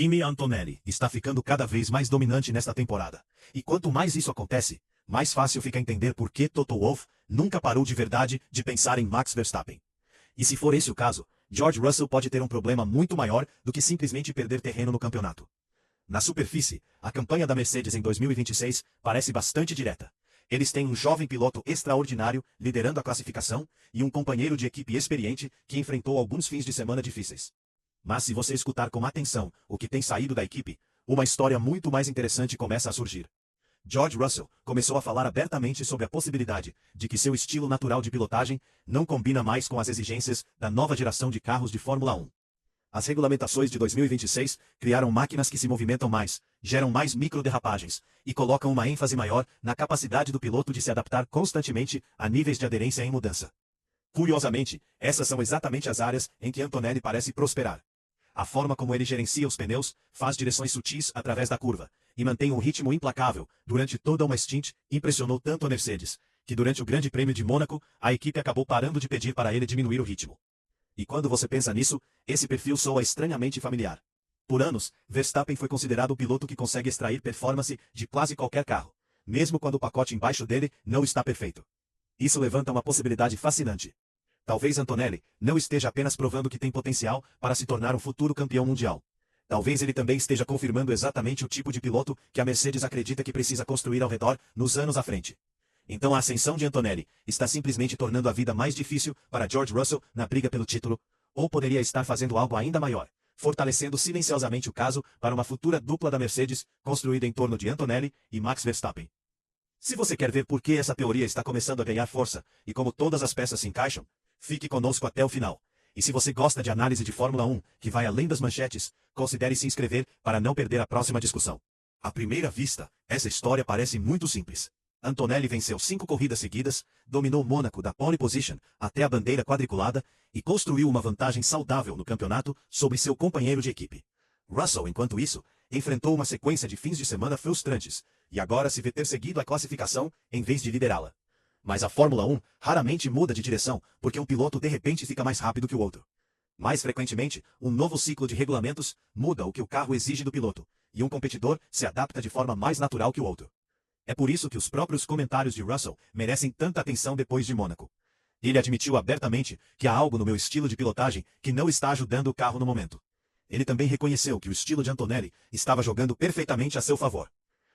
Kimi Antonelli está ficando cada vez mais dominante nesta temporada. E quanto mais isso acontece, mais fácil fica entender por que Toto Wolff nunca parou de verdade de pensar em Max Verstappen. E se for esse o caso, George Russell pode ter um problema muito maior do que simplesmente perder terreno no campeonato. Na superfície, a campanha da Mercedes em 2026 parece bastante direta. Eles têm um jovem piloto extraordinário liderando a classificação e um companheiro de equipe experiente que enfrentou alguns fins de semana difíceis. Mas se você escutar com atenção o que tem saído da equipe, uma história muito mais interessante começa a surgir. George Russell começou a falar abertamente sobre a possibilidade de que seu estilo natural de pilotagem não combina mais com as exigências da nova geração de carros de Fórmula 1. As regulamentações de 2026 criaram máquinas que se movimentam mais, geram mais microderrapagens e colocam uma ênfase maior na capacidade do piloto de se adaptar constantemente a níveis de aderência em mudança. Curiosamente, essas são exatamente as áreas em que Antonelli parece prosperar. A forma como ele gerencia os pneus, faz direções sutis através da curva e mantém um ritmo implacável durante toda uma stint impressionou tanto a Mercedes, que durante o Grande Prêmio de Mônaco, a equipe acabou parando de pedir para ele diminuir o ritmo. E quando você pensa nisso, esse perfil soa estranhamente familiar. Por anos, Verstappen foi considerado o piloto que consegue extrair performance de quase qualquer carro, mesmo quando o pacote embaixo dele não está perfeito. Isso levanta uma possibilidade fascinante. Talvez Antonelli não esteja apenas provando que tem potencial para se tornar um futuro campeão mundial. Talvez ele também esteja confirmando exatamente o tipo de piloto que a Mercedes acredita que precisa construir ao redor nos anos à frente. Então a ascensão de Antonelli está simplesmente tornando a vida mais difícil para George Russell na briga pelo título, ou poderia estar fazendo algo ainda maior, fortalecendo silenciosamente o caso para uma futura dupla da Mercedes construída em torno de Antonelli e Max Verstappen. Se você quer ver por que essa teoria está começando a ganhar força e como todas as peças se encaixam, fique conosco até o final. E se você gosta de análise de Fórmula 1, que vai além das manchetes, considere se inscrever para não perder a próxima discussão. À primeira vista, essa história parece muito simples. Antonelli venceu 5 corridas seguidas, dominou Mônaco da pole position até a bandeira quadriculada e construiu uma vantagem saudável no campeonato sobre seu companheiro de equipe. Russell, enquanto isso, enfrentou uma sequência de fins de semana frustrantes e agora se vê ter seguido a classificação em vez de liderá-la. Mas a Fórmula 1 raramente muda de direção porque um piloto de repente fica mais rápido que o outro. Mais frequentemente, um novo ciclo de regulamentos muda o que o carro exige do piloto, e um competidor se adapta de forma mais natural que o outro. É por isso que os próprios comentários de Russell merecem tanta atenção depois de Mônaco. Ele admitiu abertamente que há algo no meu estilo de pilotagem que não está ajudando o carro no momento. Ele também reconheceu que o estilo de Antonelli estava jogando perfeitamente a seu favor,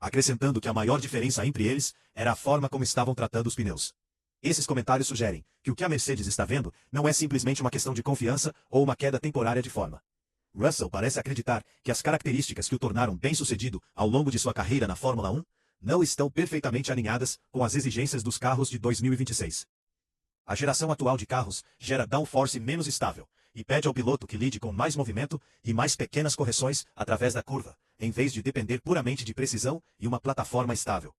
acrescentando que a maior diferença entre eles era a forma como estavam tratando os pneus. Esses comentários sugerem que o que a Mercedes está vendo não é simplesmente uma questão de confiança ou uma queda temporária de forma. Russell parece acreditar que as características que o tornaram bem-sucedido ao longo de sua carreira na Fórmula 1 não estão perfeitamente alinhadas com as exigências dos carros de 2026. A geração atual de carros gera downforce menos estável e pede ao piloto que lide com mais movimento e mais pequenas correções através da curva, em vez de depender puramente de precisão e uma plataforma estável.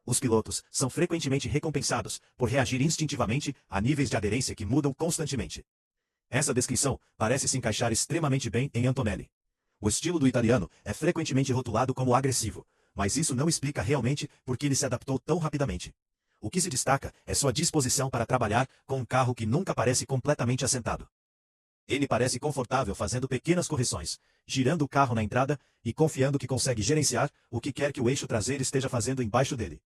Os pilotos são frequentemente recompensados por reagir instintivamente a níveis de aderência que mudam constantemente. Essa descrição parece se encaixar extremamente bem em Antonelli. O estilo do italiano é frequentemente rotulado como agressivo, mas isso não explica realmente por que ele se adaptou tão rapidamente. O que se destaca é sua disposição para trabalhar com um carro que nunca parece completamente assentado. Ele parece confortável fazendo pequenas correções, girando o carro na entrada e confiando que consegue gerenciar o que quer que o eixo traseiro esteja fazendo embaixo dele.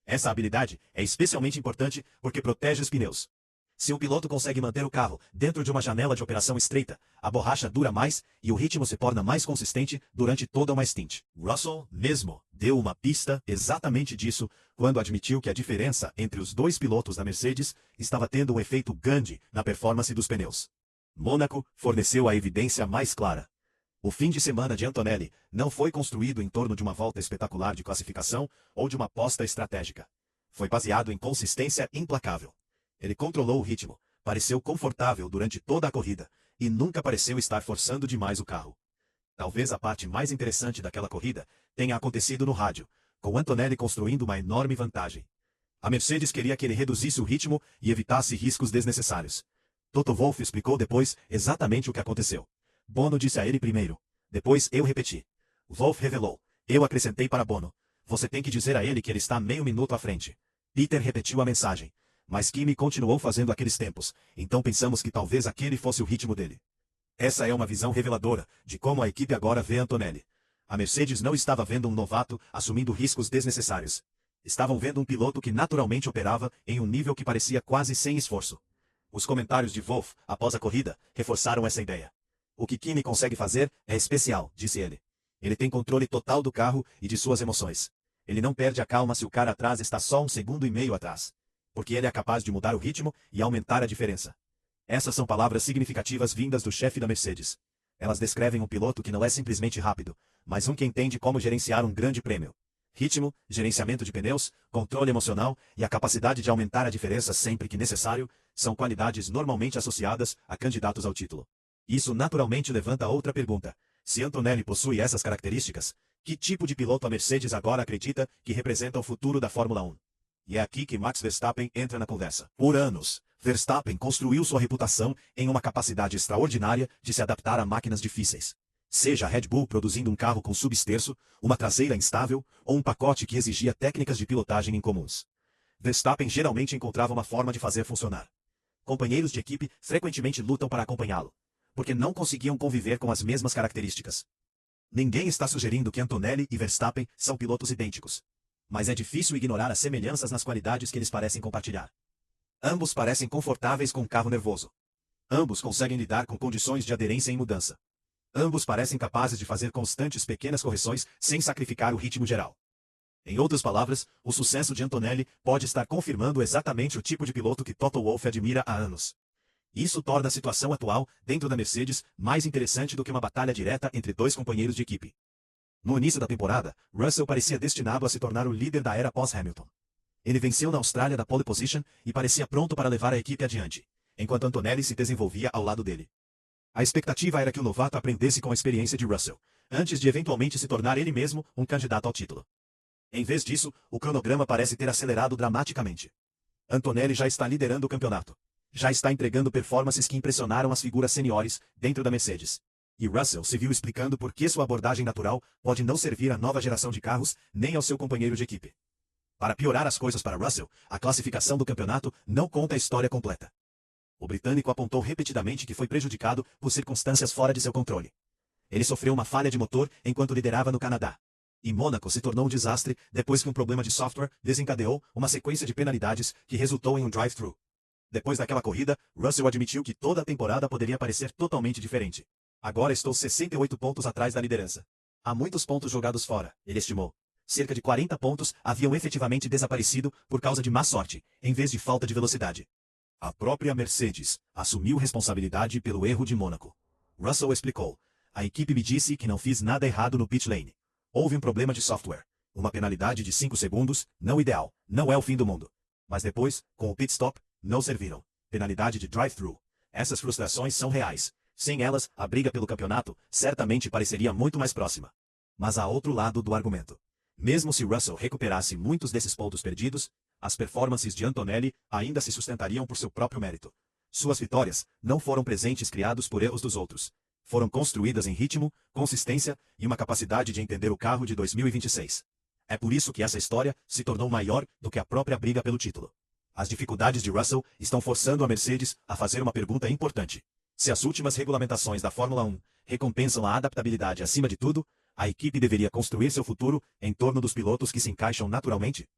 Essa habilidade é especialmente importante porque protege os pneus. Se um piloto consegue manter o carro dentro de uma janela de operação estreita, a borracha dura mais e o ritmo se torna mais consistente durante toda uma stint. Russell mesmo deu uma pista exatamente disso quando admitiu que a diferença entre os dois pilotos da Mercedes estava tendo um efeito grande na performance dos pneus. Mônaco forneceu a evidência mais clara. O fim de semana de Antonelli não foi construído em torno de uma volta espetacular de classificação ou de uma aposta estratégica. Foi baseado em consistência implacável. Ele controlou o ritmo, pareceu confortável durante toda a corrida e nunca pareceu estar forçando demais o carro. Talvez a parte mais interessante daquela corrida tenha acontecido no rádio, com Antonelli construindo uma enorme vantagem. A Mercedes queria que ele reduzisse o ritmo e evitasse riscos desnecessários. Toto Wolff explicou depois exatamente o que aconteceu. Bono disse a ele primeiro. Depois eu repeti. Wolff revelou. Eu acrescentei para Bono. Você tem que dizer a ele que ele está meio minuto à frente. Peter repetiu a mensagem. Mas Kimi continuou fazendo aqueles tempos, então pensamos que talvez aquele fosse o ritmo dele. Essa é uma visão reveladora de como a equipe agora vê Antonelli. A Mercedes não estava vendo um novato assumindo riscos desnecessários. Estavam vendo um piloto que naturalmente operava em um nível que parecia quase sem esforço. Os comentários de Wolff, após a corrida, reforçaram essa ideia. O que Kimi consegue fazer é especial, disse ele. Ele tem controle total do carro e de suas emoções. Ele não perde a calma se o cara atrás está só 1,5 segundos atrás. Porque ele é capaz de mudar o ritmo e aumentar a diferença. Essas são palavras significativas vindas do chefe da Mercedes. Elas descrevem um piloto que não é simplesmente rápido, mas um que entende como gerenciar um grande prêmio. Ritmo, gerenciamento de pneus, controle emocional e a capacidade de aumentar a diferença sempre que necessário são qualidades normalmente associadas a candidatos ao título. Isso naturalmente levanta outra pergunta. Se Antonelli possui essas características, que tipo de piloto a Mercedes agora acredita que representa o futuro da Fórmula 1? E é aqui que Max Verstappen entra na conversa. Por anos, Verstappen construiu sua reputação em uma capacidade extraordinária de se adaptar a máquinas difíceis. Seja a Red Bull produzindo um carro com subesterço, uma traseira instável ou um pacote que exigia técnicas de pilotagem incomuns. Verstappen geralmente encontrava uma forma de fazer funcionar. Companheiros de equipe frequentemente lutam para acompanhá-lo, porque não conseguiam conviver com as mesmas características. Ninguém está sugerindo que Antonelli e Verstappen são pilotos idênticos. Mas é difícil ignorar as semelhanças nas qualidades que eles parecem compartilhar. Ambos parecem confortáveis com um carro nervoso. Ambos conseguem lidar com condições de aderência em mudança. Ambos parecem capazes de fazer constantes pequenas correções sem sacrificar o ritmo geral. Em outras palavras, o sucesso de Antonelli pode estar confirmando exatamente o tipo de piloto que Toto Wolff admira há anos. Isso torna a situação atual, dentro da Mercedes, mais interessante do que uma batalha direta entre dois companheiros de equipe. No início da temporada, Russell parecia destinado a se tornar o líder da era pós-Hamilton. Ele venceu na Austrália da pole position e parecia pronto para levar a equipe adiante, enquanto Antonelli se desenvolvia ao lado dele. A expectativa era que o novato aprendesse com a experiência de Russell, antes de eventualmente se tornar ele mesmo um candidato ao título. Em vez disso, o cronograma parece ter acelerado dramaticamente. Antonelli já está liderando o campeonato. Já está entregando performances que impressionaram as figuras seniores dentro da Mercedes. E Russell se viu explicando por que sua abordagem natural pode não servir à nova geração de carros nem ao seu companheiro de equipe. Para piorar as coisas para Russell, a classificação do campeonato não conta a história completa. O britânico apontou repetidamente que foi prejudicado por circunstâncias fora de seu controle. Ele sofreu uma falha de motor enquanto liderava no Canadá. E Mônaco se tornou um desastre depois que um problema de software desencadeou uma sequência de penalidades que resultou em um drive-thru. Depois daquela corrida, Russell admitiu que toda a temporada poderia parecer totalmente diferente. Agora estou 68 pontos atrás da liderança. Há muitos pontos jogados fora, ele estimou. Cerca de 40 pontos haviam efetivamente desaparecido por causa de má sorte, em vez de falta de velocidade. A própria Mercedes assumiu responsabilidade pelo erro de Mônaco. Russell explicou. A equipe me disse que não fiz nada errado no pit lane. Houve um problema de software. Uma penalidade de 5 segundos, não ideal, não é o fim do mundo. Mas depois, com o pit stop, não serviram. Penalidade de drive-thru. Essas frustrações são reais. Sem elas, a briga pelo campeonato certamente pareceria muito mais próxima. Mas há outro lado do argumento. Mesmo se Russell recuperasse muitos desses pontos perdidos, as performances de Antonelli ainda se sustentariam por seu próprio mérito. Suas vitórias não foram presentes criados por erros dos outros. Foram construídas em ritmo, consistência e uma capacidade de entender o carro de 2026. É por isso que essa história se tornou maior do que a própria briga pelo título. As dificuldades de Russell estão forçando a Mercedes a fazer uma pergunta importante. Se as últimas regulamentações da Fórmula 1 recompensam a adaptabilidade acima de tudo, a equipe deveria construir seu futuro em torno dos pilotos que se encaixam naturalmente?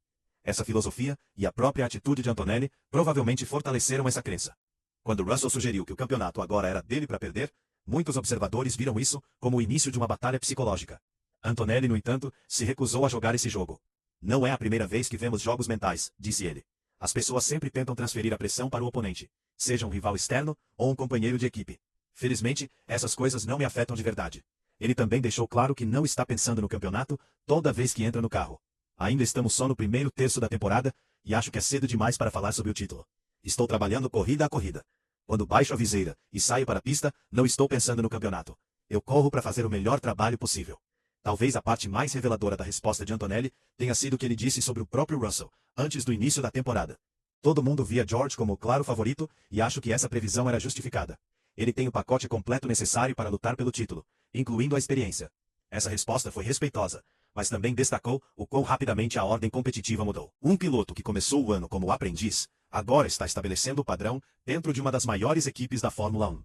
Essa filosofia e a própria atitude de Antonelli provavelmente fortaleceram essa crença. Quando Russell sugeriu que o campeonato agora era dele para perder, muitos observadores viram isso como o início de uma batalha psicológica. Antonelli, no entanto, se recusou a jogar esse jogo. Não é a primeira vez que vemos jogos mentais, disse ele. As pessoas sempre tentam transferir a pressão para o oponente, seja um rival externo ou um companheiro de equipe. Felizmente, essas coisas não me afetam de verdade. Ele também deixou claro que não está pensando no campeonato toda vez que entra no carro. Ainda estamos só no primeiro terço da temporada e acho que é cedo demais para falar sobre o título. Estou trabalhando corrida a corrida. Quando baixo a viseira e saio para a pista, não estou pensando no campeonato. Eu corro para fazer o melhor trabalho possível. Talvez a parte mais reveladora da resposta de Antonelli tenha sido o que ele disse sobre o próprio Russell, antes do início da temporada. Todo mundo via George como o claro favorito, e acho que essa previsão era justificada. Ele tem o pacote completo necessário para lutar pelo título, incluindo a experiência. Essa resposta foi respeitosa, mas também destacou o quão rapidamente a ordem competitiva mudou. Um piloto que começou o ano como aprendiz, agora está estabelecendo o padrão dentro de uma das maiores equipes da Fórmula 1.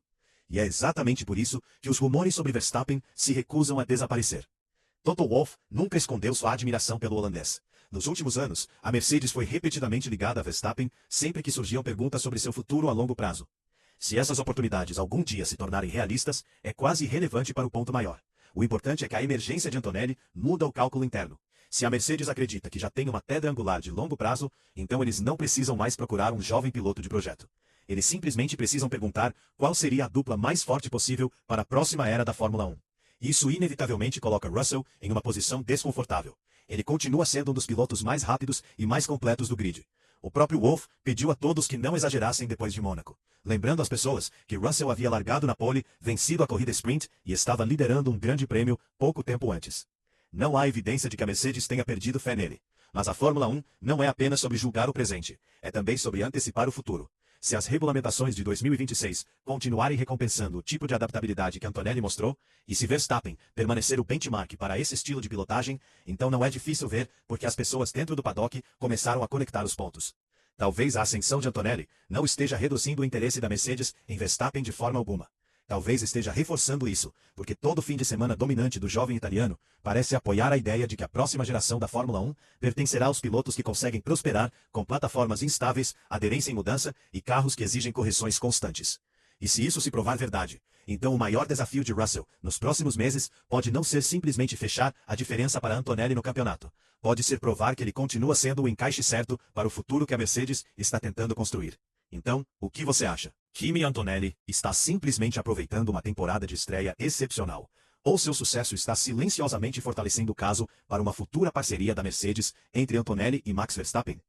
E é exatamente por isso que os rumores sobre Verstappen se recusam a desaparecer. Toto Wolff nunca escondeu sua admiração pelo holandês. Nos últimos anos, a Mercedes foi repetidamente ligada a Verstappen sempre que surgiam perguntas sobre seu futuro a longo prazo. Se essas oportunidades algum dia se tornarem realistas, é quase irrelevante para o ponto maior. O importante é que a emergência de Antonelli muda o cálculo interno. Se a Mercedes acredita que já tem uma pedra angular de longo prazo, então eles não precisam mais procurar um jovem piloto de projeto. Eles simplesmente precisam perguntar qual seria a dupla mais forte possível para a próxima era da Fórmula 1. Isso inevitavelmente coloca Russell em uma posição desconfortável. Ele continua sendo um dos pilotos mais rápidos e mais completos do grid. O próprio Wolff pediu a todos que não exagerassem depois de Mônaco, lembrando às pessoas que Russell havia largado na pole, vencido a corrida sprint e estava liderando um grande prêmio pouco tempo antes. Não há evidência de que a Mercedes tenha perdido fé nele. Mas a Fórmula 1 não é apenas sobre julgar o presente, é também sobre antecipar o futuro. Se as regulamentações de 2026 continuarem recompensando o tipo de adaptabilidade que Antonelli mostrou, e se Verstappen permanecer o benchmark para esse estilo de pilotagem, então não é difícil ver porque as pessoas dentro do paddock começaram a conectar os pontos. Talvez a ascensão de Antonelli não esteja reduzindo o interesse da Mercedes em Verstappen de forma alguma. Talvez esteja reforçando isso, porque todo fim de semana dominante do jovem italiano parece apoiar a ideia de que a próxima geração da Fórmula 1 pertencerá aos pilotos que conseguem prosperar com plataformas instáveis, aderência em mudança e carros que exigem correções constantes. E se isso se provar verdade, então o maior desafio de Russell nos próximos meses pode não ser simplesmente fechar a diferença para Antonelli no campeonato. Pode ser provar que ele continua sendo o encaixe certo para o futuro que a Mercedes está tentando construir. Então, o que você acha? Kimi Antonelli está simplesmente aproveitando uma temporada de estreia excepcional, ou seu sucesso está silenciosamente fortalecendo o caso para uma futura parceria da Mercedes entre Antonelli e Max Verstappen?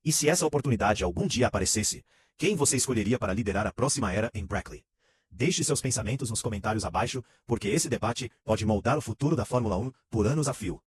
E se essa oportunidade algum dia aparecesse, quem você escolheria para liderar a próxima era em Brackley? Deixe seus pensamentos nos comentários abaixo, porque esse debate pode moldar o futuro da Fórmula 1 por anos a fio.